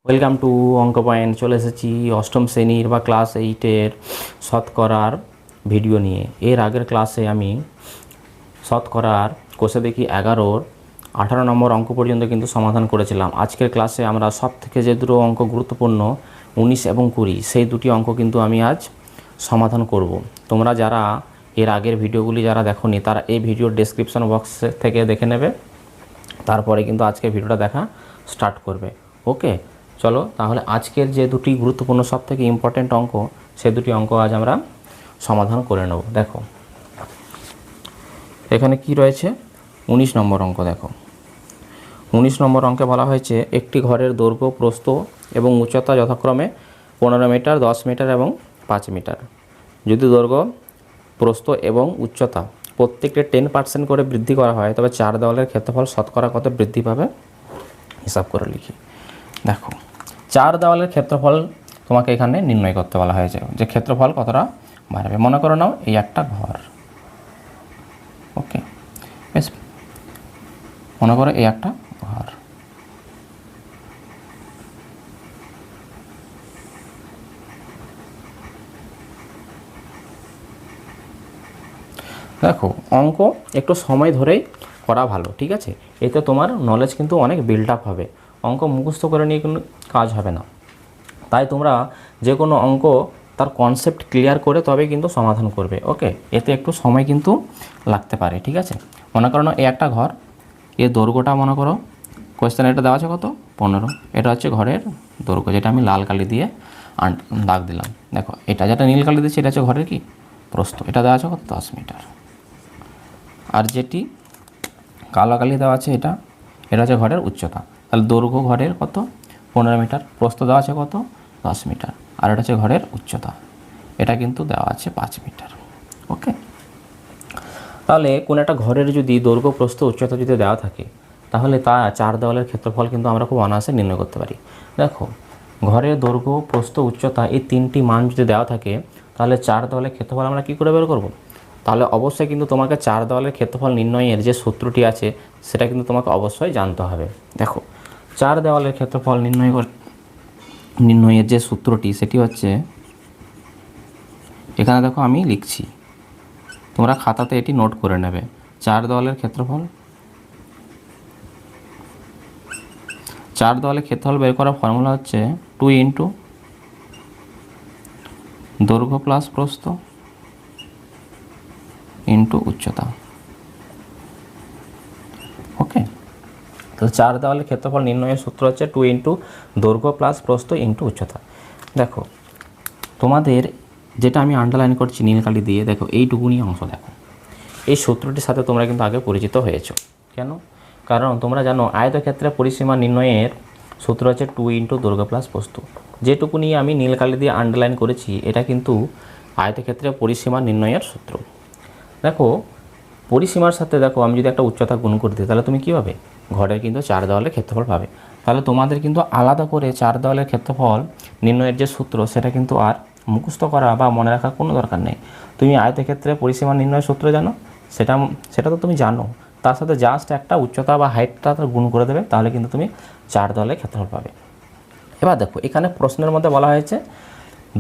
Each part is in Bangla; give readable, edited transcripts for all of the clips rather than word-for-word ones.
ওয়েলকাম টু অঙ্ক পয়েন্ট। চলে এসেছি অষ্টম শ্রেণীর বা ক্লাস 8-এর শতকরার ভিডিও নিয়ে। এর আগের ক্লাসে আমি শতকরার কোষে দেখি 11-র 18 নম্বর অঙ্ক পর্যন্ত কিন্তু সমাধান করেছিলাম। আজকের ক্লাসে আমরা সব থেকে যে দুটো অঙ্ক গুরুত্বপূর্ণ 19 এবং 20 সেই দুটি অঙ্ক কিন্তু আমি আজ সমাধান করব। তোমরা যারা এর আগের ভিডিওগুলি যারা দেখোনি তারা এই ভিডিওর ডেসক্রিপশন বক্স থেকে দেখে নেবে, তারপরে কিন্তু আজকের ভিডিওটা দেখা স্টার্ট করবে। ওকে, চলো তাহলে আজকের যে দুটি গুরুত্বপূর্ণ সব থেকে ইম্পর্ট্যান্ট অঙ্ক সে দুটি অঙ্ক আজ আমরা সমাধান করে নেব। দেখো এখানে কি রয়েছে, 19 নম্বর অঙ্ক। দেখো 19 নম্বর অঙ্কে বলা হয়েছে একটি ঘরের দৈর্ঘ্য, প্রস্থ এবং উচ্চতা যথাক্রমে 15 মিটার, 10 মিটার এবং 5 মিটার। যদি দৈর্ঘ্য, প্রস্থ এবং উচ্চতা প্রত্যেকটা 10% করে বৃদ্ধি করা হয় তবে 4 দেওয়ালের ক্ষেত্রফল শতকরা কত বৃদ্ধি পাবে হিসাব করে লিখি। দেখো 4 দেওয়ালের ক্ষেত্রফল তোমাকে এখানে নির্ণয় করতে বলা হয়েছে, যে ক্ষেত্রফল কতটা বাড়বে। মনে করে নাও এই একটা ঘর, ওকে বেশ, মনে করো এই একটা ঘর। দেখো অঙ্ক একটু সময় ধরেই করা ভালো, ঠিক আছে? এতে তোমার নলেজ কিন্তু অনেক বিল্ড আপ হবে। অঙ্ক মুখস্থ করে নিয়ে কোনো কাজ হবে না। তাই তোমরা যে কোনো অঙ্ক তার কনসেপ্ট ক্লিয়ার করে তবে কিন্তু সমাধান করবে। ওকে, এতে একটু সময় কিন্তু লাগতে পারে, ঠিক আছে? মনে করো না এই একটা ঘর, এর দৈর্ঘ্যটা মনে করো কোয়েশ্চেন এটা দেওয়া আছে কত, 15। এটা হচ্ছে ঘরের দৈর্ঘ্য, যেটা আমি লাল কালি দিয়ে দাগ দিলাম। দেখো এটা যেটা নীল কালি দিচ্ছি এটা হচ্ছে ঘরের কি প্রস্থ, এটা দেওয়া আছে কত, 10 মিটার। আর যেটি কালো কালি দেওয়া আছে এটা হচ্ছে ঘরের উচ্চতা। তাহলে দৈর্ঘ্য ঘরের কত, 15 মিটার, প্রস্থ দেওয়া আছে কত, 10 মিটার, আর এটা হচ্ছে ঘরের উচ্চতা, এটা কিন্তু দেওয়া আছে 5 মিটার। ওকে, তাহলে কোনো একটা ঘরের যদি দৈর্ঘ্য, প্রস্থ, উচ্চতা যদি দেওয়া থাকে তাহলে তা 4 দেওয়ালের ক্ষেত্রফল কিন্তু আমরা খুব অনায়াসে নির্ণয় করতে পারি। দেখো ঘরের দৈর্ঘ্য, প্রস্থ, উচ্চতা এই তিনটি মান যদি দেওয়া থাকে তাহলে 4 দেওয়ালের ক্ষেত্রফল আমরা কী করে বের করব? তাহলে অবশ্যই কিন্তু তোমাকে 4 দেওয়ালের ক্ষেত্রফল নির্ণয়ের যে সূত্রটি আছে সেটা কিন্তু তোমাকে অবশ্যই জানতে হবে। দেখো 4 দেওয়ালের ক্ষেত্রফল নির্ণয়ের যে সূত্রটি সেটি হচ্ছে, এখানে দেখো আমি লিখছি, তোমরা খাতাতে এটি নোট করে নেবে। 4 দেওয়ালের ক্ষেত্রফল, 4 দেওয়ালের ক্ষেত্রফল বের করার ফর্মুলা হচ্ছে 2 ইন্টু দৈর্ঘ্য প্লাস প্রস্থ ইন্টু উচ্চতা। ওকে, তো 4 দেওয়ালের ক্ষেত্রফল নির্ণয়ের সূত্র হচ্ছে 2 ইন্টু দৈর্ঘ্য প্লাস প্রস্থ ইন্টু উচ্চতা। দেখো তোমাদের যেটা আমি আন্ডারলাইন করছি নীল কালি দিয়ে, দেখো এইটুকুনি অংশ দেখো, এই সূত্রটির সাথে তোমরা কিন্তু আগে পরিচিত হয়েছো। কেন? কারণ তোমরা জানো আয়তক্ষেত্রে পরিসীমা নির্ণয়ের সূত্র হচ্ছে 2 ইন্টু দৈর্ঘ্য প্লাস প্রস্থ। যেটুকুনি আমি নীল কালি দিয়ে আন্ডারলাইন করেছি এটা কিন্তু আয়তক্ষেত্রে পরিসীমা নির্ণয়ের সূত্র। দেখো পরিসীমার সাথে দেখো আমি যদি একটা উচ্চতা গুণ করে দিই তাহলে তুমি কী পাবে, ঘরের কিন্তু 4 দেওয়ালের ক্ষেত্রফল পাবে। তাহলে তোমাদের কিন্তু আলাদা করে 4 দেওয়ালের ক্ষেত্রফল নির্ণয়ের যে সূত্র সেটা কিন্তু আর মুখস্থ করা বা মনে রাখার কোনো দরকার নেই। তুমি আয়তক্ষেত্রে পরিসীমা নির্ণয়ের সূত্র জানো, সেটা তো তুমি জানো, তার সাথে জাস্ট একটা উচ্চতা বা হাইটটা গুণ করে দেবে, তাহলে কিন্তু তুমি 4 দেওয়ালের ক্ষেত্রফল পাবে। এবার দেখো এখানে প্রশ্নের মধ্যে বলা হয়েছে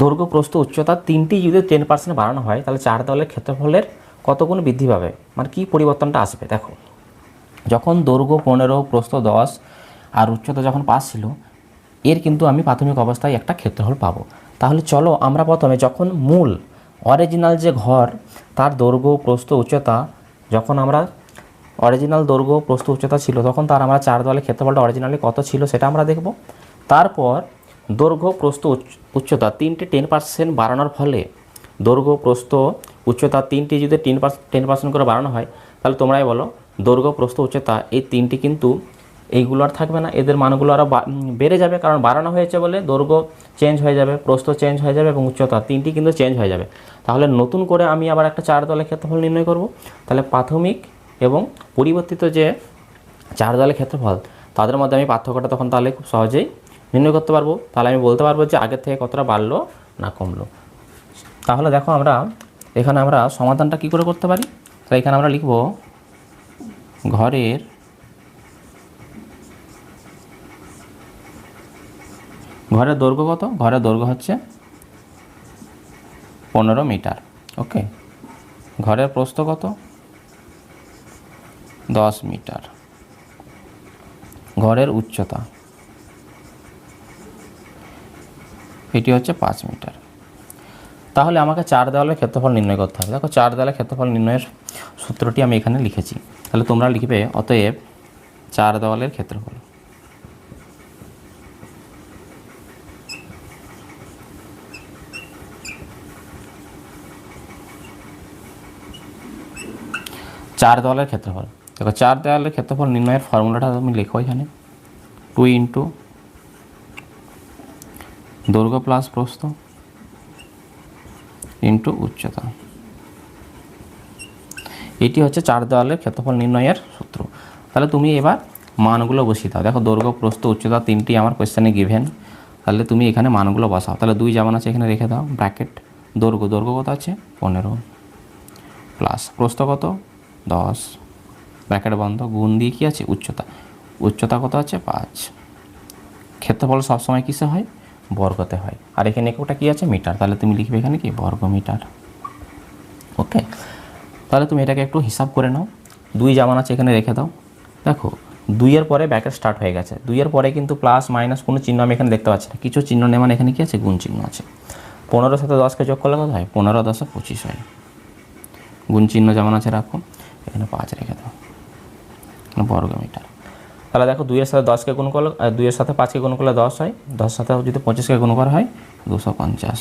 দৈর্ঘ্য, প্রস্থ, উচ্চতা তিনটি যদি 10% বাড়ানো হয় তাহলে 4 দেওয়ালের ক্ষেত্রফলের কত গুণ বৃদ্ধি পাবে, মানে কী পরিবর্তনটা আসবে। দেখো যখন দৈর্ঘ্য 15, প্রস্থ 10 আর উচ্চতা যখন 5 ছিল, এর কিন্তু আমি প্রাথমিক অবস্থায় একটা ক্ষেত্রফল পাবো। তাহলে চলো আমরা প্রথমে যখন মূল অরিজিনাল যে ঘর তার দৈর্ঘ্য, প্রস্থ, উচ্চতা, যখন আমরা অরিজিনাল দৈর্ঘ্য, প্রস্থ, উচ্চতা ছিল তখন তার আমরা 4 দেওয়ালের ক্ষেত্রফলটা অরিজিনালি কত ছিল সেটা আমরা দেখব। তারপর দৈর্ঘ্য, প্রস্থ, উচ্চতা তিনটে 10% বাড়ানোর ফলে দৈর্ঘ্য, প্রস্থ, উচ্চতা তিনটি যদি 10% করে বাড়ানো হয় তাহলে তোমরাই বলো দৈর্ঘ্য, প্রস্থ, উচ্চতা এই তিনটি কিন্তু এইগুলো আর থাকবে না, এদের মানগুলো আরও বেড়ে যাবে, কারণ বাড়ানো হয়েছে বলে দৈর্ঘ্য চেঞ্জ হয়ে যাবে, প্রস্থ চেঞ্জ হয়ে যাবে এবং উচ্চতা তিনটি কিন্তু চেঞ্জ হয়ে যাবে। তাহলে নতুন করে আমি আবার একটা 4 দেওয়ালের ক্ষেত্রফল নির্ণয় করব। তাহলে প্রাথমিক এবং পরিবর্তিত যে 4 দেওয়ালের ক্ষেত্রফল তাদের মধ্যে আমি পার্থক্যটা তখন তাহলে খুব সহজেই নির্ণয় করতে পারবো। তাহলে আমি বলতে পারবো যে আগের থেকে কতটা বাড়লো না কমলো। তাহলে দেখো এখানে আমরা সমাধানটা কী করে করতে পারি। তাহলে এখানে আমরা লিখব ঘরের ঘরের দৈর্ঘ্য কত? ঘরের দৈর্ঘ্য হচ্ছে 15 মিটার। ওকে, ঘরের প্রস্থ কত? 10 মিটার। ঘরের উচ্চতা এটি হচ্ছে 5 মিটার। তাহলে আমাকে 4 দেওয়ালের ক্ষেত্রফল নির্ণয় করতে হবে। দেখো 4 দেওয়ালের ক্ষেত্রফল নির্ণয়ের সূত্রটি আমি এখানে লিখেছি। তাহলে তোমরা লিখবে অতএব 4 দেওয়ালের ক্ষেত্রফল। চার দেওয়ালের ক্ষেত্রফল। দেখো 4 দেওয়ালের ক্ষেত্রফল নির্ণয়ের ফর্মুলাটা তুমি লেখো এখানে 2 ইন্টু দৈর্ঘ্য প্লাস প্রস্থ ইন্টু উচ্চতা। এটি হচ্ছে 4 দেওয়ালের ক্ষেত্রফল নির্ণয়ের সূত্র। তাহলে তুমি এবার মানগুলো বসিয়ে দাও। দেখো দৈর্ঘ্য প্রস্থ উচ্চতা তিনটি আমার কোয়েশ্চেনে গিভেন। তাহলে তুমি এখানে মানগুলো বসাও। তাহলে 2 যেমন আছে এখানে রেখে দাও, ব্র্যাকেট। দৈর্ঘ্য কত আছে? 15 প্লাস প্রস্থ কত? 10 ব্র্যাকেট বন্ধ, গুণ দিয়ে কী আছে? উচ্চতা কত আছে? 5। ক্ষেত্রফল সবসময় কিসে হয়? বর্গতে হয়। আর এখানে এককটা কী আছে? মিটার। তাহলে তুমি লিখবে এখানে কি? বর্গ মিটার। ওকে, তাহলে তুমি এটাকে একটু হিসাব করে নাও। 2 যেমন আছে এখানে রেখে দাও। দেখো 2 এর পরে ব্র্যাকেট স্টার্ট হয়ে গেছে। 2 এর পরে কিন্তু প্লাস মাইনাস কোনো চিহ্ন আমি এখানে দেখতে পাচ্ছি না। কিছু চিহ্ন নেই, মানে এখানে কী আছে? গুণ চিহ্ন আছে। 15 সাথে 10কে যোগ করলে কত হয়? 15 10 25 হয়। গুণ চিহ্ন যেমন আছে রাখো, এখানে 5 রেখে দাও, বর্গ মিটার। তাহলে দেখো 2 এর সাথে 10কে গুণ করলে, 2 এর সাথে 5কে গুণ করলে 10 হয়। 10 সাথে যদি 25কে গুণ করা হয় 250।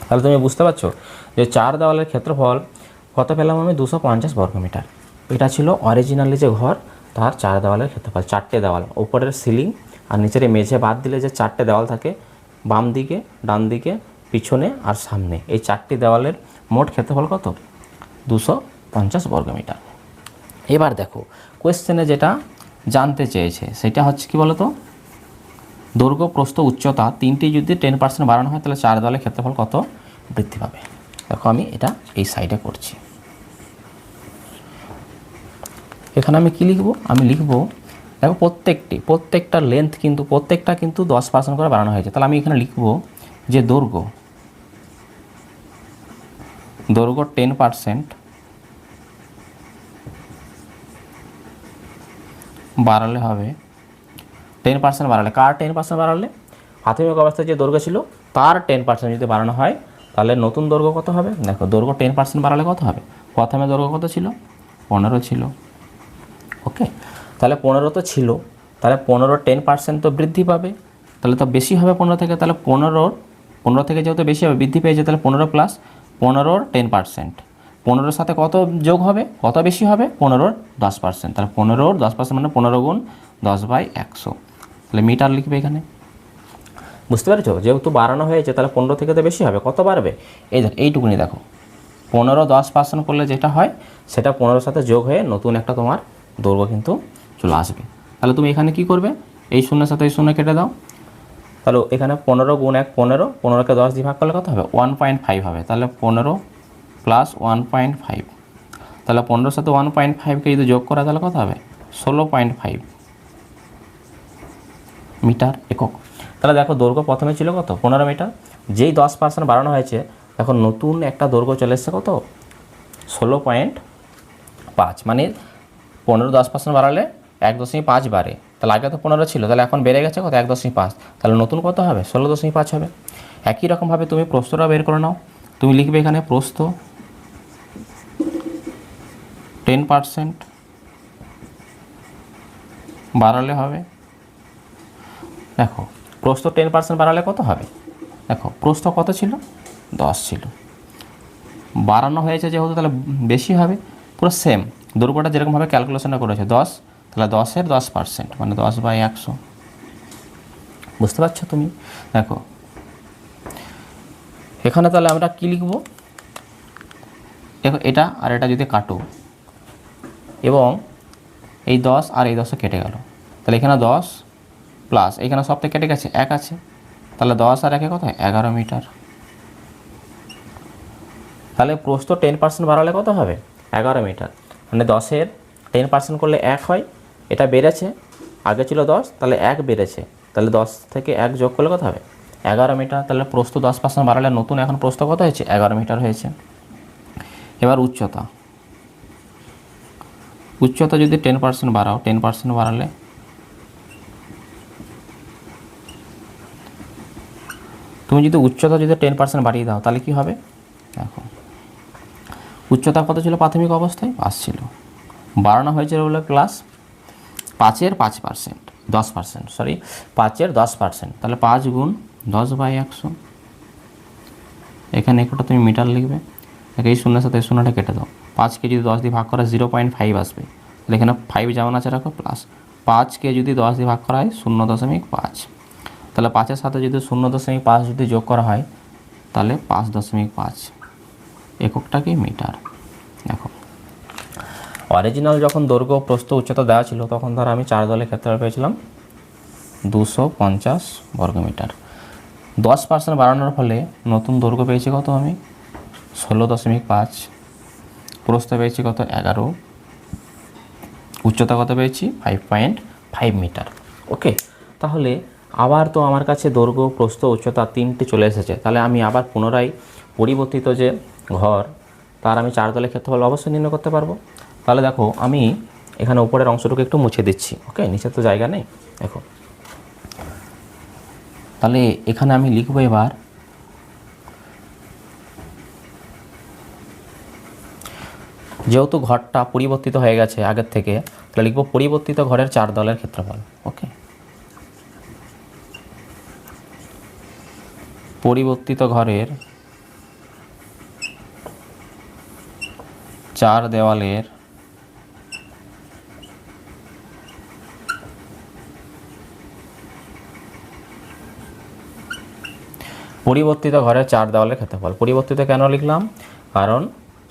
তাহলে তুমি বুঝতে পারছো যে 4 দেওয়ালের ক্ষেত্রফল কত পেলাম আমি? 250 বর্গমিটার। এটা ছিল অরিজিনালি যে ঘর, তার 4 দেওয়ালের ক্ষেত্রফল। 4টে দেওয়াল, উপরের সিলিং আর নিচের মেঝে বাদ দিলে যে 4টে দেওয়াল থাকে, বাম দিকে, ডান দিকে, পিছনে আর সামনে, এই 4টি দেওয়ালের মোট ক্ষেত্রফল কত? 250 বর্গমিটার। এবার দেখো কোয়েশ্চেনে যেটা জানতে চেয়েছে সেটা হচ্ছে কি বলো তো? দৈর্ঘ্য প্রস্থ উচ্চতা তিনটি যদি 10% বাড়ানো হয় তাহলে 4 দেওয়ালের ক্ষেত্রফল কত বৃদ্ধি পাবে। দেখো আমি এটা এই সাইডে করছি। এখানে আমি কি লিখব? আমি লিখব, দেখো প্রত্যেকটা লেন্থ কিন্তু প্রত্যেকটা কিন্তু 10% করে বাড়ানো হয়েছে। তাহলে আমি এখানে লিখব যে দৈর্ঘ্য 10% বাড়ালে হবে। 10% বাড়ালে, কার 10% বাড়ালে? প্রাথমিক অবস্থায় যে দৈর্ঘ্য ছিল তার 10% যদি বাড়ানো হয় তাহলে নতুন দৈর্ঘ্য কত হবে? দেখো দৈর্ঘ্য 10% বাড়ালে কত হবে? প্রথমে দৈর্ঘ্য কত ছিল? 15 ছিল। ওকে, তাহলে 15 তো ছিল, তাহলে 15 10% তো বৃদ্ধি পাবে, তাহলে তো বেশি হবে 15 থেকে। তাহলে 15 থেকে যেহেতু বেশি হবে, বৃদ্ধি পেয়েছে, তাহলে 15 প্লাস 15 10%। 15-র সাথে কত যোগ হবে? কত বেশি হবে? 15-র 10%। তাহলে 15-র 10% মানে 15 গুণ 10/100। তাহলে মিটার লিখবে এখানে। বুঝতে পেরেছো? যেহেতু বাড়ানো হয়েছে তাহলে 15 থেকে তো বেশি হবে। কত বাড়বে? এই দেখো এইটুকুনি, দেখো 15 10% করলে যেটা হয় সেটা 15-র সাথে যোগ হয়ে নতুন একটা তোমার দৈর্ঘ্য কিন্তু চলে আসবে। তাহলে তুমি এখানে কি করবে? এই শূন্যের সাথে এই শূন্য কেটে দাও। তাহলে এখানে 15 গুণ 1 15, 15কে 10 দিয়ে ভাগ করলে কত হবে? 1.5 হবে। তাহলে 15 প্লাস 1.5, তাহলে 15-র সাথে 1.5কে যদি যোগ করা তাহলে কত হবে? 16.5 মিটার একক। তাহলে দেখো দৈর্ঘ্য প্রথমে ছিল কত? 15 মিটার। যেই 10% বাড়ানো হয়েছে এখন নতুন একটা দৈর্ঘ্য চলে এসছে কত? 16.5। মানে 15 10% বাড়ালে 1.5 বাড়ে। তাহলে আগে তো 15 ছিল, তাহলে এখন বেড়ে গেছে কত? 1.5। তাহলে নতুন কত হবে? 16.5 হবে। একই রকমভাবে তুমি প্রস্থটা বের করে নাও। তুমি লিখবে এখানে প্রস্থ 10% বাড়ালে হবে। দেখো প্রস্থ 10% বাড়ালে কত হবে? দেখো প্রস্থ কত ছিল? 10 ছিল, বাড়ানো হয়েছে যেহেতু তাহলে বেশি হবে। পুরো সেম দৈর্ঘ্যটা যেরকমভাবে ক্যালকুলেশনটা করেছে 10, তাহলে 10-এর 10% মানে 10/100। বুঝতে পারছো তুমি? দেখো এখানে তাহলে আমরা কি লিখব? দেখো এটা আর এটা যদি কাটো এবং এই 10 আর এই 10 কেটে গেল, তাহলে এখানে 10 প্লাস এখানে সব থেকে কেটে গেছে, 1 আছে, তাহলে 10 আর 1 কত হয়? 11 মিটার। তাহলে প্রস্থ 10% বাড়ালে কত হবে? 11 মিটার। মানে 10-এর 10% করলে 1 হয়, এটা বেড়েছে, আগে ছিল 10, তাহলে 1 বেড়েছে, তাহলে 10 থেকে 1 যোগ করলে কত হবে 11 মিটার। তাহলে প্রস্থ 10% বাড়ালে নতুন এখন প্রস্থ কত হয়েছে 11 মিটার হয়েছে। এবার উচ্চতা, উচ্চতা যদি 10% বাড়াও, 10% বাড়ালে তুমি যদি উচ্চতা যদি 10% বাড়িয়ে দাও তাহলে কি হবে, দেখো উচ্চতা কত ছিল প্রাথমিক অবস্থায় 5 ছিল, বাড়ানো হয়েছে হলো ক্লাস 5-এর 5%, 10%, সরি 5-এর 10%, তাহলে 5 গুণ 10/100। এখানে একটা তুমি মিটার লিখবে, এই শূন্যের সাথে এই শূন্যটা কেটে দাও, 5কে যদি 10 দিয়ে ভাগ করা 0.5 আসবে, তাহলে এখানে 5 যেমন আছে রাখো প্লাস 5কে যদি 10 দিয়ে ভাগ করা হয় 0.5, তাহলে 5-এর সাথে যদি 0.5 যদি যোগ করা হয় তাহলে 5.5, এককটা কি মিটার। দেখো অরিজিনাল যখন দৈর্ঘ্য প্রস্থ উচ্চতা দেওয়া ছিল তখন ধর আমি 4 দলের ক্ষেত্রফল পেয়েছিলাম 250 বর্গমিটার। 10% বাড়ানোর ফলে নতুন দৈর্ঘ্য পেয়েছি কত আমি 16.5, প্রস্থ পেয়েছি কত 11, উচ্চতা কত পেয়েছি 5.5 মিটার। ওকে, তাহলে আবার তো আমার কাছে দৈর্ঘ্য প্রস্থ উচ্চতা 3টি চলে এসেছে, তাহলে আমি আবার পুনরায় পরিবর্তিত যে ঘর তার আমি 4 দলের ক্ষেত্রফল অবশ্যই নির্ণয় করতে পারবো। তাহলে দেখো আমি এখানে উপরের অংশটুকু একটু মুছে দিচ্ছি, ওকে, নিচে তো জায়গা নেই। দেখো তাহলে এখানে আমি লিখবো এবার যেহেতু ঘরটা পরিবর্তিত হয়ে গেছে আগের থেকে, তাহলে লিখবো পরিবর্তিত ঘরের 4 দলের ক্ষেত্রফল। ওকে, পরিবর্তিত ঘরের 4 দেওয়ালের পরিবর্তিত ঘরের 4 দেওয়ালের ক্ষেত্রফল। পরিবর্তিত কেন লিখলাম, কারণ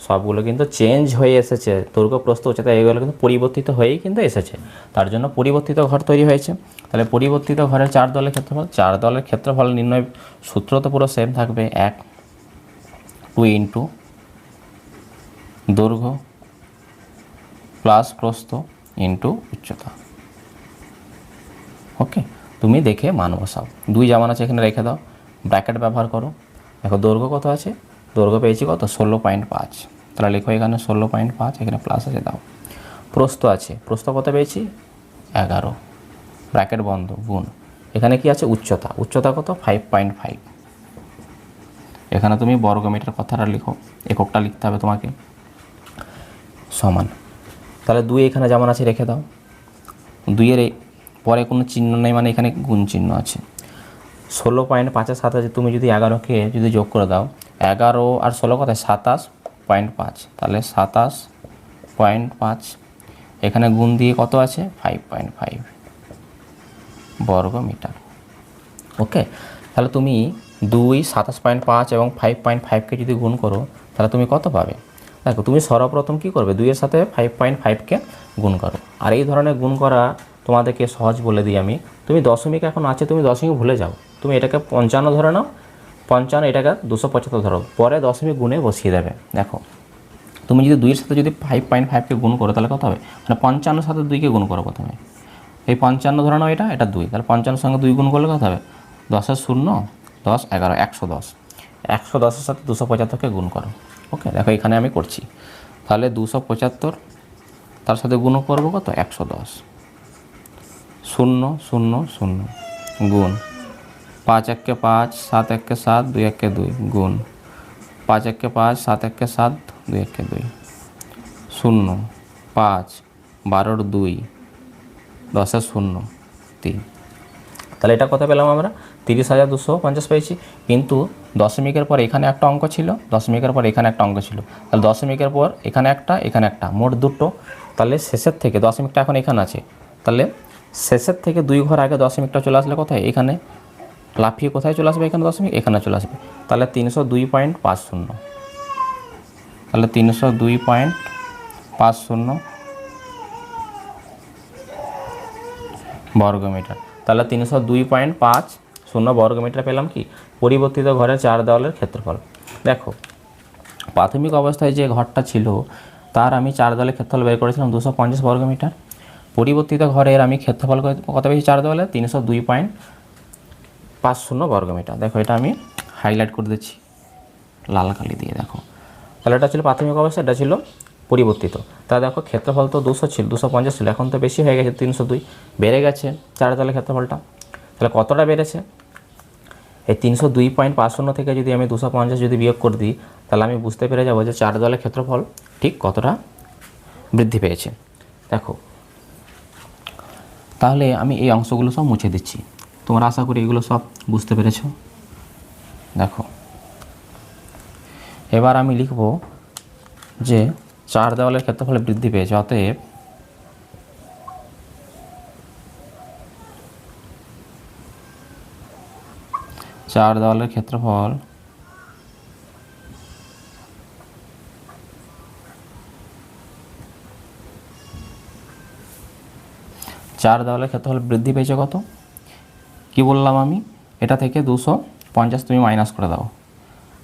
সবগুলো কিন্তু চেঞ্জ হয়ে এসেছে, দৈর্ঘ্য প্রস্থ উচ্চতা এইগুলো কিন্তু পরিবর্তিত হয়েই কিন্তু এসেছে, তার জন্য পরিবর্তিত ঘর তৈরি হয়েছে। তাহলে পরিবর্তিত ঘরের 4 দলের ক্ষেত্রফল, 4 দলের ক্ষেত্রফল নির্ণয় সূত্র তো পুরো সেম থাকবে, 2 ইন্টু দৈর্ঘ্য প্লাস প্রস্থ ইন্টু উচ্চতা। ওকে, তুমি দেখে মান বসাও, 2 যেমন আছে এখানে রেখে দাও, ব্র্যাকেট ব্যবহার করো। দেখো দৈর্ঘ্য কত আছে, দৈর্ঘ্য পেয়েছি কত 16.5, তাহলে লেখো এখানে 16.5, এখানে প্লাস আছে দাও। প্রস্থ আছে, প্রস্থ কত পেয়েছি 11, ব্র্যাকেট বন্ধ, গুণ এখানে কি আছে উচ্চতা, উচ্চতা কত 5.5, এখানে তুমি বর্গমিটার কথাটা লিখো, এককটা লিখতে হবে তোমাকে, সমান। তাহলে 2 এখানে যেমন আছে রেখে দাও, 2-এর পরে কোনো চিহ্ন নেই মানে এখানে গুণ চিহ্ন আছে। 16.5-এর সাথে তুমি যদি 11কে যদি যোগ করে দাও, 11 আর 16 কত 27.5, তাহলে 27.5, এখানে গুণ দিয়ে কত আছে 5.5 বর্গমিটার। ওকে, তাহলে তুমি 2, 27.5 এবং 5.5কে যদি গুণ করো তাহলে তুমি কত পাবে। দেখো তুমি সর্বপ্রথম কী করবে, 2-এর সাথে 5.5কে গুণ করো। আর এই ধরনের গুণ করা তোমাদেরকে সহজ বলে দিই আমি, তুমি দশমিক এখন আছে, তুমি দশমিক ভুলে যাও, তুমি এটাকে 55 ধরে নাও, 55 এটাকে 275 ধরো, পরে দশমিক গুণে বসিয়ে দেবে। দেখো তুমি যদি 2-এর সাথে যদি 5.5কে গুণ করো তাহলে কত হবে, মানে 55-এর সাথে 2কে গুণ করো প্রথমে, এই 55 ধরে নাও, এটা 2, তাহলে 55-এর সঙ্গে 2 গুণ করলে কত হবে 10-এর 0, 10, 11, 110, 110-এর সাথে 275কে গুণ করো। ওকে, দেখো এখানে আমি করছি, তাহলে 275 তার সাথে গুণ করবো কত 110, 0, 0, 0, গুণ 5 1-কে 5, 7 1-কে 7, 2 1-কে 2, গুণ 5 1-কে 5, 7 1-কে 7, 2 1-কে 2, 0, 5, 12-র 2, 10-এর 0, 3। তাহলে এটা কত পেলাম আমরা 30,250 পেয়েছি। কিন্তু দশমিকের পর এখানে একটা অঙ্ক ছিল, দশমিকের পর এখানে একটা অঙ্ক ছিল, তাহলে দশমিকের পর এখানে একটা, মোট দুটো। তাহলে শেষের থেকে দশমিকটা এখন এখানে আছে, তাহলে শেষের থেকে 2 ঘর আগে দশমিকটা চলে আসলে কোথায়, এখানে লাফিয়ে কোথায় চলে আসবে, এখানে দশমিক এখানে চলে আসবে, তাহলে 302.50, তাহলে 302.50 বর্গমিটার। তাহলে 302.50 বর্গমিটার পেলাম কি পরিবর্তিত ঘরের 4 দেওয়ালের ক্ষেত্রফল। দেখো প্রাথমিক অবস্থায় যে ঘরটা ছিল তার আমি 4 দেওয়ালের ক্ষেত্রফল বের করেছিলাম 250 বর্গমিটার। পরিবর্তিত ঘরের আমি ক্ষেত্রফল কত পেয়েছি 4 দেওয়ালে 302.50 বর্গমিটার। দেখো এটা আমি হাইলাইট করে দিচ্ছি লাল কালি দিয়ে। দেখো তাহলে এটা ছিল প্রাথমিক অবস্থা, এটা ছিল পরিবর্তিত। তাহলে দেখো ক্ষেত্রফল তো 200 ছিল, 250 ছিল, এখন তো বেশি হয়ে গেছে 302, বেড়ে গেছে 4 দেওয়ালের ক্ষেত্রফলটা। তাহলে কতটা বেড়েছে? এই 302.50 থেকে যদি আমি 250 যদি বিয়োগ করে দিই, তাহলে আমি বুঝতে পেরে যাবো যে 4 দেওয়ালের ক্ষেত্রফল ঠিক কতটা বৃদ্ধি পেয়েছে। দেখো তাহলে আমি এই অংশগুলো সব মুছে দিচ্ছি, তোমরা আশা করি এগুলো সব বুঝতে পেরেছো। দেখো এবার আমি লিখব যে 4 দেওয়ালের ক্ষেত্রফল বৃদ্ধি পেয়েছে, অতএব চার দেওয়ালের ক্ষেত্রফল বৃদ্ধি পেয়েছে কত? কি বললাম আমি? এটা থেকে 250 তুমি মাইনাস করে দাও,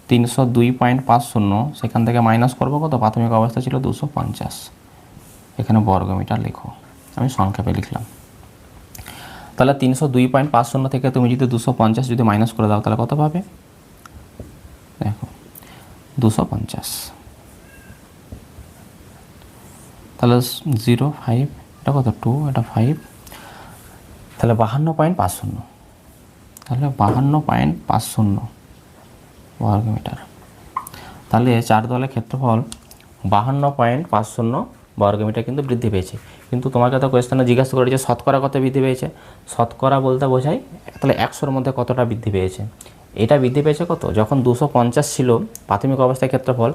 302.50, সেখান থেকে মাইনাস করবো কত? প্রাথমিক অবস্থা ছিল 250, এখানে বর্গমিটার লেখো, আমি সংক্ষেপে লিখলাম। তাহলে 302.50 থেকে তুমি যদি 250 যদি মাইনাস করে দাও, তাহলে কত পাবে? দেখো 250, তাহলে 0.5, এটা কত? 2, এটা 5, তাহলে 52.50, তাহলে 52.50 বর্গমিটার। তাহলে 4 দেওয়ালের ক্ষেত্রফল 52.50 বর্গমিটার কিন্তু বৃদ্ধি পেয়েছে। কিন্তু তোমাকে তো কোয়েশ্চেনে জিজ্ঞাসা করে যে শতকরা কত বৃদ্ধি পেয়েছে। শতকরা বলতে বোঝায় তাহলে 100-র মধ্যে কতটা বৃদ্ধি পেয়েছে। এটা বৃদ্ধি পেয়েছে কত? যখন 250 ছিল প্রাথমিক অবস্থায় ক্ষেত্রফল,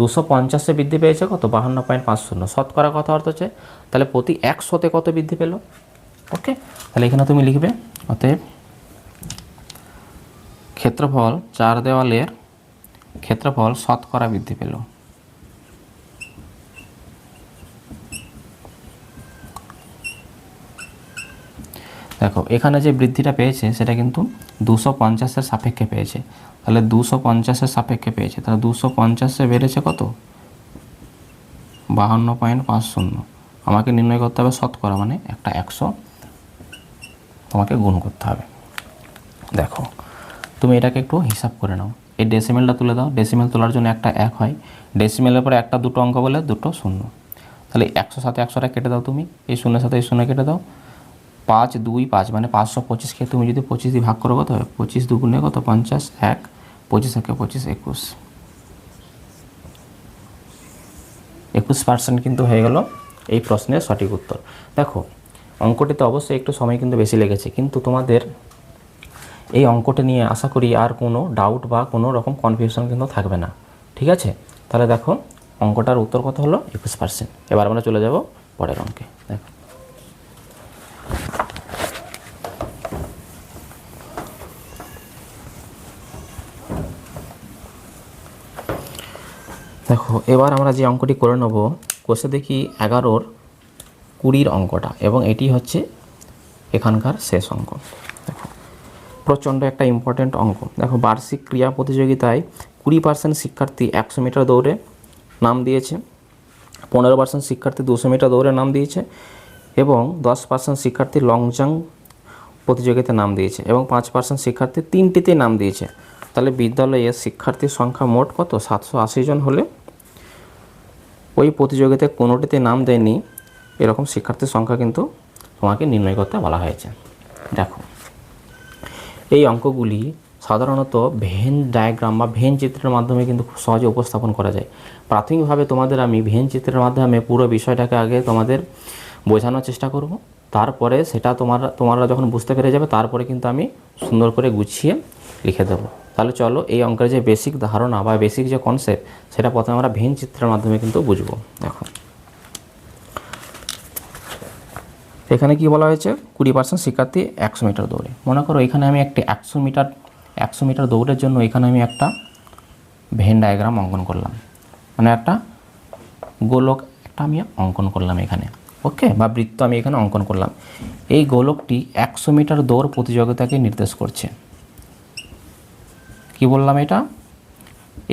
250-এ বৃদ্ধি পেয়েছে কত? 52.50। শতকরা কত অর্থ হচ্ছে? তাহলে প্রতি 100-তে কত বৃদ্ধি পেল? ওকে, তাহলে এখানে তুমি লিখবে অতএব ক্ষেত্রফল 4 দেওয়ালের ক্ষেত্রফল শতকরা বৃদ্ধি পেল। দেখো এখানে যে বৃদ্ধিটা পেয়েছে সেটা কিন্তু 250-এর সাপেক্ষে পেয়েছে। তাহলে 250-এর সাপেক্ষে পেয়েছে, তাহলে 250-এ বেড়েছে কত? 52.50। আমাকে নির্ণয় করতে হবে শতকরা, মানে একটা 100 তোমাকে গুণ করতে হবে। দেখো তুমি এটাকে একটু হিসাব করে নাও, এই ডেসিমেলটা তুলে দাও, ডেসিমেল তোলার জন্য একটা 1 হয়, ডেসিমেলের পরে একটা দুটো অঙ্ক বলে দুটো শূন্য, তাহলে 100 সাথে 100টা কেটে দাও, তুমি এই শূন্যের সাথে এই শূন্য কেটে দাও, 5 2 5 মানে 525কে তুমি যদি 25 দিয়ে ভাগ করো কত হবে? 25 দুগুণে কত? 50, 1 25 একে 25, 21% কিন্তু হয়ে গেল এই প্রশ্নের সঠিক উত্তর। দেখো অঙ্কটিতে অবশ্যই একটু সময় কিন্তু বেশি লেগেছে, কিন্তু তোমাদের এই অঙ্কটি নিয়ে আশা করি আর কোনো ডাউট বা কোনো রকম কনফিউশন কিন্তু থাকবে না। ঠিক আছে, তাহলে দেখো অঙ্কটার উত্তর কত হলো? 21%। এবার আমরা চলে যাব পরের অঙ্কে। দেখো দেখো এবার আমরা যে অঙ্কটি করে নেব, কোষে দেখি 11-র 20-র অঙ্কটা, এবং এটি হচ্ছে এখানকার শেষ অঙ্ক। দেখো প্রচণ্ড একটা ইম্পর্ট্যান্ট অঙ্ক। দেখো বার্ষিক ক্রীড়া প্রতিযোগিতায় 20% শিক্ষার্থী 100 মিটার দৌড়ে নাম দিয়েছে, 15% শিক্ষার্থী 200 মিটার দৌড়ে নাম দিয়েছে, এবং 10% শিক্ষার্থী লং জাম্প প্রতিযোগিতায় নাম দিয়েছে, এবং 5% শিক্ষার্থী 3টিতে নাম দিয়েছে। তাহলে বিদ্যালয়ে শিক্ষার্থীর সংখ্যা মোট কত? 780 জন হলে ওই প্রতিযোগিতায় কোনোটিতে নাম দেয়নি এরকম শিক্ষার্থীর সংখ্যা কিন্তু তোমাকে নির্ণয় করতে বলা হয়েছে। দেখো এই অঙ্কগুলি সাধারণত ভেন ডায়াগ্রাম বা ভেন চিত্রের মাধ্যমে কিন্তু খুব সহজে উপস্থাপন করা যায়। প্রাথমিকভাবে তোমাদের আমি ভেন চিত্রের মাধ্যমে পুরো বিষয়টাকে আগে তোমাদের বোঝানোর চেষ্টা করব, তারপরে সেটা তোমরা যখন বুঝতে পেরে যাবে, তারপরে কিন্তু আমি সুন্দর করে গুছিয়ে লিখে দেবো। তাহলে চলো এই অঙ্কের যে বেসিক ধারণা বা বেসিক যে কনসেপ্ট, সেটা প্রথমে আমরা ভেন চিত্রের মাধ্যমে কিন্তু বুঝবো। দেখো এখানে কি বলা হয়েছে? 20% শিক্ষার্থী 100 মিটার দৌড়ে। মনে করো এখানে আমি একটি 100 মিটার দৌড়ের জন্য এখানে আমি একটা ভেন ডায়াগ্রাম অঙ্কন করলাম, মানে একটা গোলক একটা আমি অঙ্কন করলাম এখানে, ওকে, বা বৃত্ত আমি এখানে অঙ্কন করলাম। এই গোলকটি 100 মিটার দৌড় প্রতিযোগিতাকে নির্দেশ করছে। কি বললাম? এটা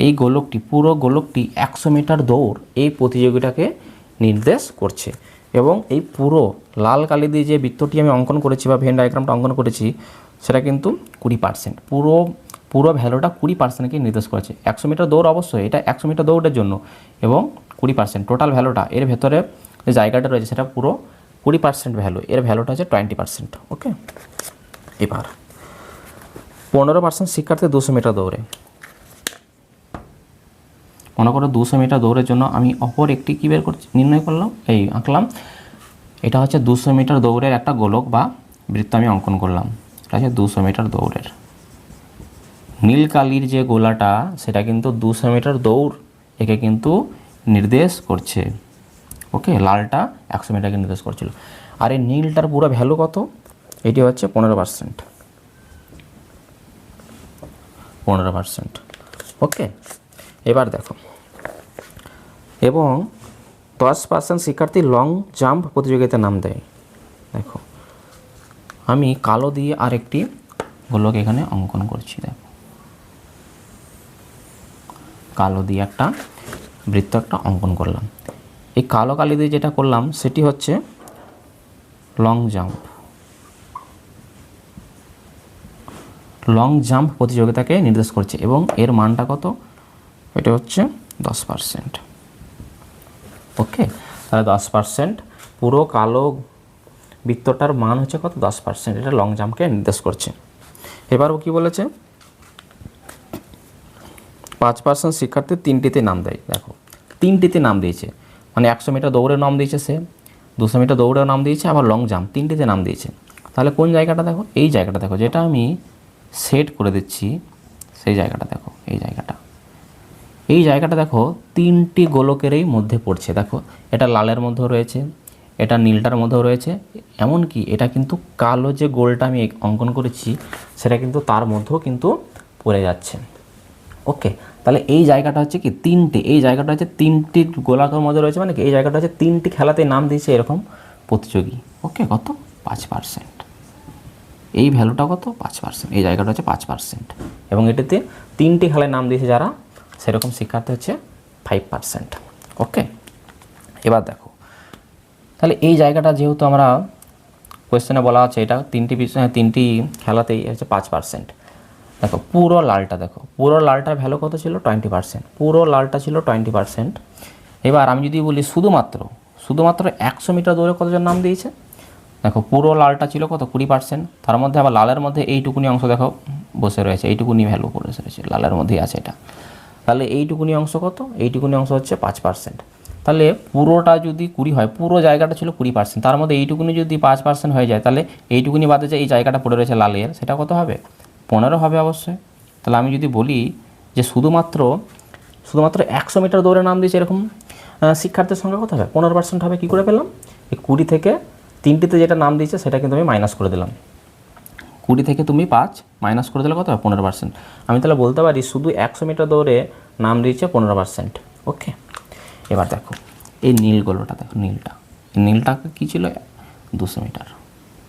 এই গোলকটি, পুরো গোলকটি 100 মিটার দৌড় এই প্রতিযোগিতাকে নির্দেশ করছে। এবং এই পুরো লাল কালি দিয়ে যে বৃত্তটি আমি অঙ্কন করেছি বা ভেন ডায়াগ্রামটা অঙ্কন করেছি সেটা কিন্তু 20%, পুরো ভ্যালুটা 20%কে নির্দেশ করেছে। 100 মিটার দৌড় অবশ্যই, এটা 100 মিটার দৌড়ের জন্য, এবং 20% টোটাল ভ্যালুটা, এর ভেতরে যে জায়গাটা রয়েছে সেটা পুরো 20% ভ্যালু, এর ভ্যালুটা হচ্ছে 20%। ওকে, এবার 15% শিক্ষার্থী 200 মিটার দৌড়ে। মনে করো 200 মিটার দৌড়ের জন্য আমি অপর একটি কী বের করছি, নির্ণয় করলাম, এই আঁকলাম। এটা হচ্ছে 200 মিটার দৌড়ের একটা গোলক বা বৃত্ত আমি অঙ্কন করলাম। এটা হচ্ছে 200 মিটার দৌড়ের। নীল কালির যে গোলাটা সেটা কিন্তু 200 মিটার দৌড় একে কিন্তু নির্দেশ করছে। ওকে, লালটা 100 মিটারকে নির্দেশ করছিল। আর এই নীলটার পুরো ভ্যালু কত? এটি হচ্ছে 15%। ওকে, এবার দেখো, এবং 10% শিক্ষার্থী লং জাম্প প্রতিযোগিতায় নাম দেয়। দেখো আমি কালো দিয়ে আরেকটি গোলক এখানে অঙ্কন করছি। দেখো কালো দিয়ে একটা বৃত্ত একটা অঙ্কন করলাম। এই কালো কালি দিয়ে যেটা করলাম সেটি হচ্ছে লং জাম্প প্রতিযোগিতাকে নির্দেশ করছে, এবং এর মানটা কত? এটা হচ্ছে 10%। ওকে, তাহলে 10%, পুরো কালো বৃত্তটার মান হচ্ছে কত? 10%। এটা লং জাম্পকে নির্দেশ করছে। এবারও কি বলেছে? 5% শিক্ষার্থী 3টিতে নাম দেয়। দেখো 3টিতে নাম দিয়েছে, মানে 100 মিটার দৌড়ের নাম দিয়েছে সে, 200 মিটার দৌড়েও নাম দিয়েছে, আবার লং জাম্প 3টিতে নাম দিয়েছে। তাহলে কোন জায়গাটা দেখো? এই জায়গাটা দেখো, যেটা আমি সেট করে দিচ্ছি সেই জায়গাটা দেখো। এই জায়গাটা দেখো 3টি গোলকেরই মধ্যে পড়ছে। দেখো এটা লালের মধ্যেও রয়েছে, এটা নীলটার মধ্যেও রয়েছে, এমনকি এটা কিন্তু কালো যে গোলটা আমি অঙ্কন করেছি সেটা কিন্তু তার মধ্যেও কিন্তু পড়ে যাচ্ছে। ওকে, তাহলে এই জায়গাটা হচ্ছে কি 3টি, এই জায়গাটা হচ্ছে 3টি গোলাকের মধ্যে রয়েছে, মানে কি এই জায়গাটা হচ্ছে 3টি খেলাতে নাম দিয়েছে এরকম প্রতিযোগী। ওকে, কত? 5%। এই ভ্যালুটা কত? 5%। এই জায়গাটা হচ্ছে 5%, এবং এটিতে 3টি খেলায় নাম দিয়েছে যারা, সেরকম শিক্ষার্থী হচ্ছে 5%। ওকে, এবার দেখো, তাহলে এই জায়গাটা যেহেতু আমরা কোয়েশ্চেনে বলা আছে এটা 3টি খেলাতেই হচ্ছে 5%। দেখো পুরো লালটা, দেখো পুরো লালটার ভ্যালু কত ছিল? 20%। পুরো লালটা ছিল 20%। এবার আমি যদি বলি শুধুমাত্র 100 মিটার দৌড়ে কতজন নাম দিয়েছে? দেখো পুরো লালটা ছিল কত? 20%। তার মধ্যে আবার লালের মধ্যে এইটুকুনি অংশ দেখো বসে রয়েছে, এইটুকুনি ভ্যালু বসে রয়েছে, লালের মধ্যেই আছে এটা। তাহলে এইটুকুনি অংশ কত? এইটুকুনি অংশ হচ্ছে 5%। তাহলে পুরোটা যদি 20 হয়, পুরো জায়গাটা ছিল 20%, তার মধ্যে এইটুকুনি যদি 5% হয়ে যায়, তাহলে এইটুকুনি বাদে যে এই জায়গাটা পড়ে রয়েছে লালের, সেটা কত হবে? 15 হবে অবশ্যই। তাহলে আমি যদি বলি যে শুধুমাত্র 100 মিটার দৌড়ে নাম দিয়েছে এরকম শিক্ষার্থীর সংখ্যা কত হবে? 15% হবে। কী করে পেলাম? এই 20 থেকে 3টিতে যেটা নাম দিয়েছে সেটা কিন্তু আমি মাইনাস করে দিলাম। 20 থেকে তুমি 5 মাইনাস করে দিলে কত হবে? 15%। আমি তাহলে বলতে পারি শুধু 100 মিটার দৌড়ে নাম দিয়েছে 15%। ওকে, এবার দেখো এই নীল গোলটা, দেখো নীলটা কী ছিল? 200 মিটার,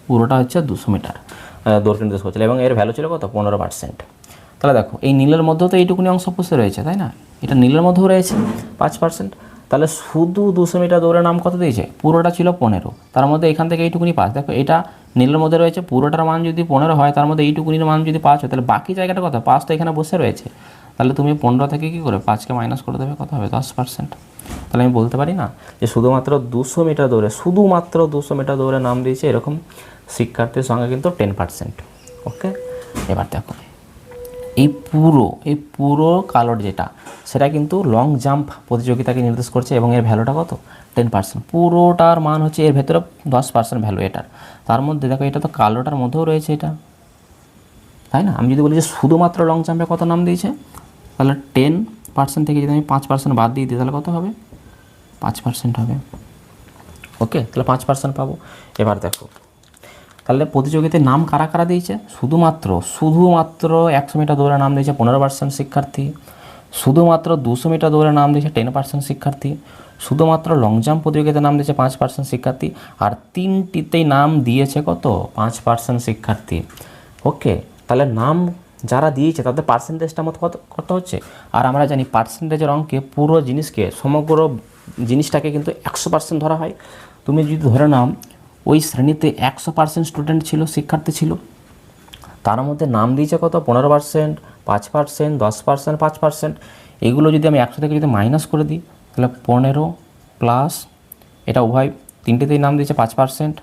পুরোটা হচ্ছে 200 মিটার দৌড়কে নির্দেশ করছিল, এবং এর ভ্যালু ছিল কত? 15%। তাহলে দেখো এই নীলের মধ্যেও তো এইটুকুনি অংশ বসে রয়েছে, তাই না? এটা নীলের মধ্যেও রয়েছে 5%। তাহলে শুধু 200 মিটার দৌড়ের নাম কত দিয়েছে? পুরোটা ছিল 15, তার মধ্যে এখান থেকে এইটুকুনি 5। দেখো এটা নীলের মধ্যে রয়েছে, পুরোটার মান যদি 15 হয়, তার মধ্যে এইটুকুনির মান যদি 5 হয়, তাহলে বাকি জায়গাটা কত? 5 তো এখানে বসে রয়েছে। তাহলে তুমি 15 থেকে কী করে 5কে মাইনাস করে দেবে, কত হবে? 10%। তাহলে আমি বলতে পারি না যে শুধুমাত্র 200 মিটার দৌড়ে নাম দিয়েছে এরকম শিক্ষার্থীর সংখ্যা কিন্তু 10%। ওকে, এবার দেখো এই পুরো কালোর যেটা, সেটা কিন্তু লং জাম্প প্রতিযোগিতাকে নির্দেশ করছে, এবং এর ভ্যালুটা কত? 10%। পুরোটার মান হচ্ছে, এর ভেতরে 10% ভ্যালু এটার। তার মধ্যে দেখো এটা তো কালোটার মধ্যেও রয়েছে এটা, তাই না? আমি যদি বলি যে শুধুমাত্র লং জাম্পে কত নাম দিয়েছে, তাহলে 10% থেকে যদি আমি 5% বাদ দিয়ে দিই, তাহলে কত হবে? 5% হবে। ওকে, তাহলে 5% পাবো। এবার দেখো তাহলে প্রতিযোগিতায় নাম কারা কারা দিয়েছে? শুধুমাত্র 100 মিটার দৌড়ে নাম দিয়েছে 15% শিক্ষার্থী, শুধুমাত্র 200 মিটার দৌড়ে নাম দিয়েছে 10% শিক্ষার্থী, শুধুমাত্র লং জাম্প প্রতিযোগিতায় নাম দিয়েছে 5% শিক্ষার্থী, আর 3টিতেই নাম দিয়েছে কত? 5% শিক্ষার্থী। ওকে, তাহলে নাম যারা দিয়েছে তাদের পার্সেন্টেজটা মতো কত হচ্ছে। আর আমরা জানি পার্সেন্টেজের অঙ্কে পুরো জিনিসকে, সমগ্র জিনিসটাকে কিন্তু 100% ধরা হয়। তুমি যদি ধরে নাও ওই শ্রেণীতে 100% স্টুডেন্ট ছিল, শিক্ষার্থী ছিল, তার মধ্যে নাম দিয়েছে কত 15%, 5%, 10%, 5%, এগুলো যদি আমি 100 থেকে যদি মাইনাস করে দিই তাহলে 15 প্লাস এটা উভয় তিনটেতেই নাম দিয়েছে 5%,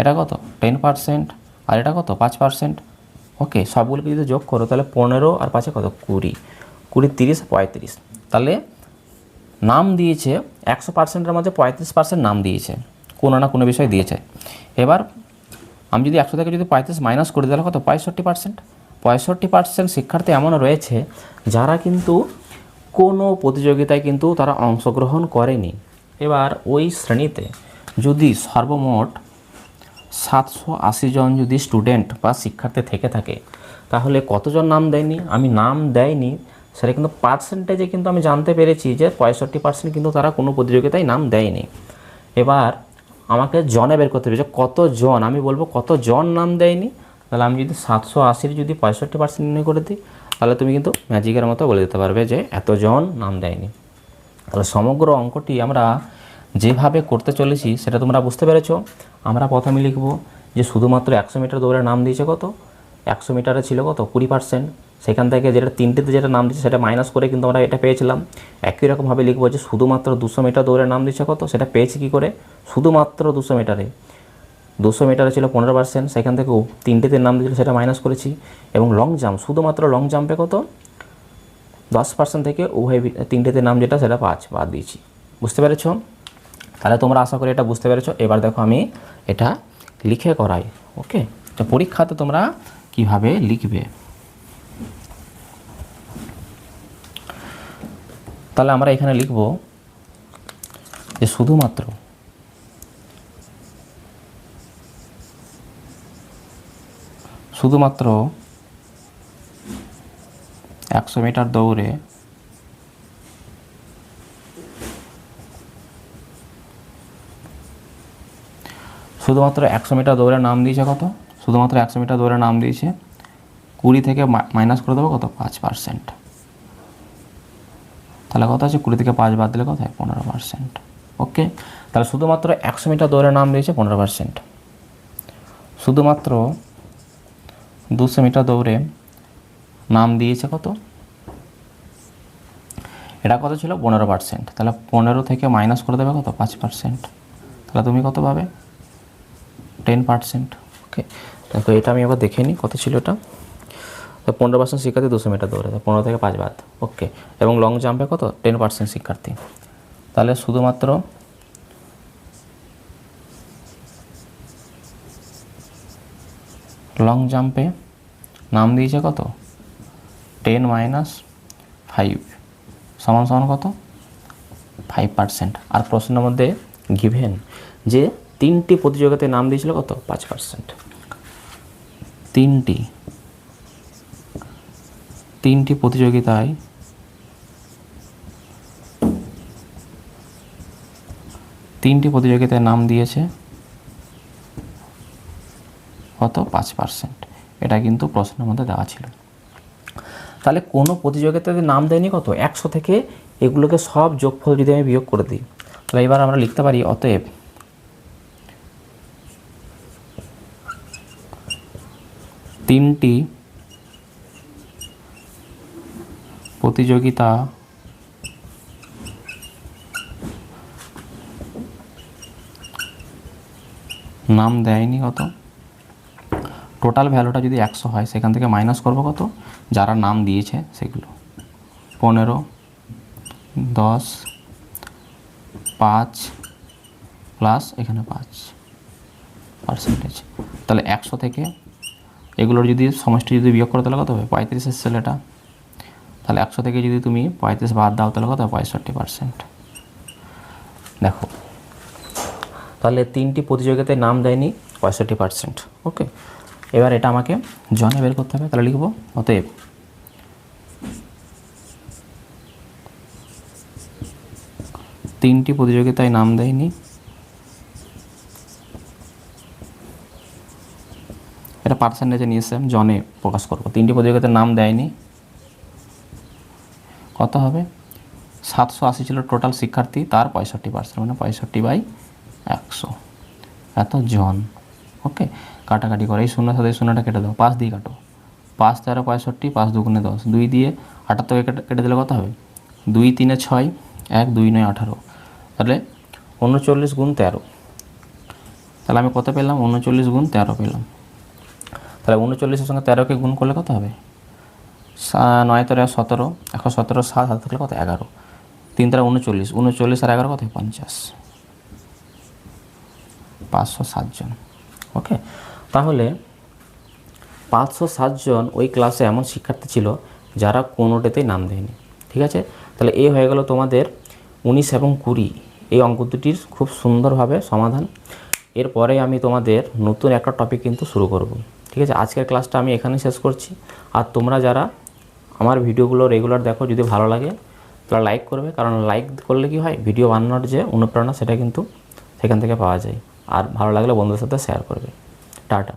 এটা কত 10%, আর এটা কত 5%। ওকে, সবগুলোকে যদি যোগ করো তাহলে 15 আর 5 কত 20, 20, 30, 35। তাহলে নাম দিয়েছে 100%-এর মধ্যে 35% নাম দিয়েছে, কোনো না কোনো বিষয় দিয়েছে। এবার আমি যদি 100 থেকে যদি 35 মাইনাস করি তাহলে কত 65%। 65% শিক্ষার্থী এমন রয়েছে যারা কিন্তু কোনো প্রতিযোগিতায় কিন্তু তারা অংশগ্রহণ করেনি। এবার ওই শ্রেণীতে যদি সর্বমোট 780 জন যদি স্টুডেন্ট বা শিক্ষার্থী থেকে থাকে তাহলে কতজন নাম দেয়নি? আমি নাম দেয়নি সেটা কিন্তু পার্সেন্টেজে কিন্তু আমি জানতে পেরেছি যে 65% কিন্তু তারা কোনো প্রতিযোগিতায় নাম দেয়নি। এবার আমাকে জনে বের করতে হবে যে কতজন, আমি বলবো কতজন নাম দেয়নি। তাহলে আমি যদি 780 যদি 65% নির্ণয় করে দিই তাহলে তুমি কিন্তু ম্যাজিকের মতো বলে দিতে পারবে যে এতজন নাম দেয়নি। তাহলে সমগ্র অঙ্কটি আমরা যেভাবে করতে চলেছি সেটা তোমরা বুঝতে পেরেছো। আমরা প্রথমে লিখব যে শুধুমাত্র 100 মিটার দৌড়ে নাম দিয়েছে কত, 100 মিটারে ছিল কত 20%, সেখান থেকে যেটা তিনটেতে যেটা নাম দিচ্ছে সেটা মাইনাস করে কিন্তু আমরা এটা পেয়েছিলাম। একই রকমভাবে লিখব যে শুধুমাত্র 200 মিটার দৌড়ে নাম দিচ্ছে কত, সেটা পেয়েছি কী করে, শুধুমাত্র 200 মিটারে 200 মিটারে ছিল 15%, সেখান থেকে তিনটেতে নাম দিয়েছিল সেটা মাইনাস করেছি। এবং লং জাম্প, শুধুমাত্র লং জাম্পে কত 10% থেকে উভয় তিনটেতে নাম যেটা সেটা 5 বাদ দিয়েছি। বুঝতে পেরেছো? তাহলে তোমরা আশা করি এটা বুঝতে পেরেছো। এবার দেখো আমি এটা লিখে করাই। ওকে, তো পরীক্ষাতে তোমরা কিভাবে লিখবে। তাহলে আমরা এখানে লিখব যে শুধুমাত্র শুধুমাত্র 100 মিটার দৌড়ে শুধুমাত্র 100 মিটার দৌড়ে নাম দিয়েছে কত, শুধুমাত্র 100 মিটার দৌড়ে নাম দিয়েছে 20 থেকে মাইনাস করে দেবো কত 5%। তাহলে কত আছে 20 থেকে 5 বাদ দিলে কত হয় 15%। ওকে, তাহলে শুধুমাত্র 100 মিটার দৌড়ে নাম দিয়েছে 15%, শুধুমাত্র 200 মিটার দৌড়ে নাম দিয়েছে কত, এটা কত ছিল 15%, তাহলে 15 থেকে মাইনাস করে দেবে কত 5%, তাহলে তুমি কত পাবে 10%। ওকে, দেখো এটা আমি আবার দেখে নিই কত ছিল এটা। তো 15% শিক্ষার্থী 200 মিটার দৌড়ে, 15 থেকে 5 বাদ। ওকে, এবং লং জাম্পে কত 10% শিক্ষার্থী, তাহলে শুধুমাত্র লং জাম্পে নাম দিয়েছে কত 10 মাইনাস 5 সমান সমান কত 5%। আর প্রশ্নের মধ্যে গিভেন যে তিনটি প্রতিযোগিতায় নাম দিয়েছিল কত 5%। তিনটি প্রতিযোগিতায় নাম দিয়েছে কত 5%, এটা কিন্তু প্রশ্নের মধ্যে দেওয়া ছিল। তাহলে কোনো প্রতিযোগিতাতে নাম দেয়নি কত 100 থেকে, এগুলোকে সব যোগফল যদি আমি বিয়োগ করে দিই তাহলে এবার আমরা লিখতে পারি অতএব তিনটি প্রতিযোগিতা নাম দেয়নি কত, টোটাল ভ্যালুটা যদি 100 হয় সেখান থেকে মাইনাস করবো কত যারা নাম দিয়েছে সেগুলো 15, 10, 5 প্লাস এখানে 5%। তাহলে 100 থেকে এগুলোর যদি সমষ্টি যদি বিয়োগ করো তাহলে কত হবে 35 এসেছিল এটা, তাহলে 100 থেকে যদি তুমি 35 বাদ দাও তাহলে কত 65%। দেখো তাহলে তিনটি প্রতিযোগিতায় নাম দেয়নি 65%। ওকে, এবার এটা আমাকে জনে বের করতে হবে। তাহলে লিখব অতএব তিনটি প্রতিযোগিতায় নাম দেয়নি এটা পার্সেন্টেজে নিয়ে এসে আমি জনে প্রকাশ করবো। 3টি প্রতিযোগিতার নাম দেয়নি, কত হবে 780 ছিল টোটাল শিক্ষার্থী, তার 65%, মানে 65/100 এত জন। ওকে, কাটাকাটি করে এই শূন্য সাথে শূন্যটা কেটে দাও, 5 দিয়ে কাটো, 5 13 65, 5 2 10, 2 দিয়ে 78 কেটে দিলে কত হবে 2 3 6, 1 2 9 18, তাহলে 39 গুণ 13, তাহলে আমি কত পেলাম 39 গুণ 13 পেলাম। তাহলে 39-এর সঙ্গে 13কে গুণ করলে কত হবে 9 13 17, 117 7 হাতে থাকলে কত 11, 3 13 39, 39 আর 11 কত 50, 507 জন। ওকে, তাহলে 507 জন ওই ক্লাসে এমন শিক্ষার্থী ছিল যারা কোনোটাতেই নাম দেয়নি। ঠিক আছে, তাহলে এই হয়ে গেল তোমাদের 19 এবং 20 এই অঙ্ক দুটির খুব সুন্দরভাবে সমাধান। এরপরে আমি তোমাদের নতুন একটা টপিক কিন্তু শুরু করব। ঠিক আছে, আজকের ক্লাসটা আমি এখানে শেষ করছি। আর তোমরা যারা আমার ভিডিওগুলো রেগুলার দেখো, যদি ভালো লাগে তাহলে লাইক করবে, কারণ লাইক করলে কি হয় ভিডিও বানানোর যে অনুপ্রেরণা সেটা কিন্তু সেখান থেকে পাওয়া যায়। আর ভালো লাগলে বন্ধুদের সাথে শেয়ার করবে। টাটা।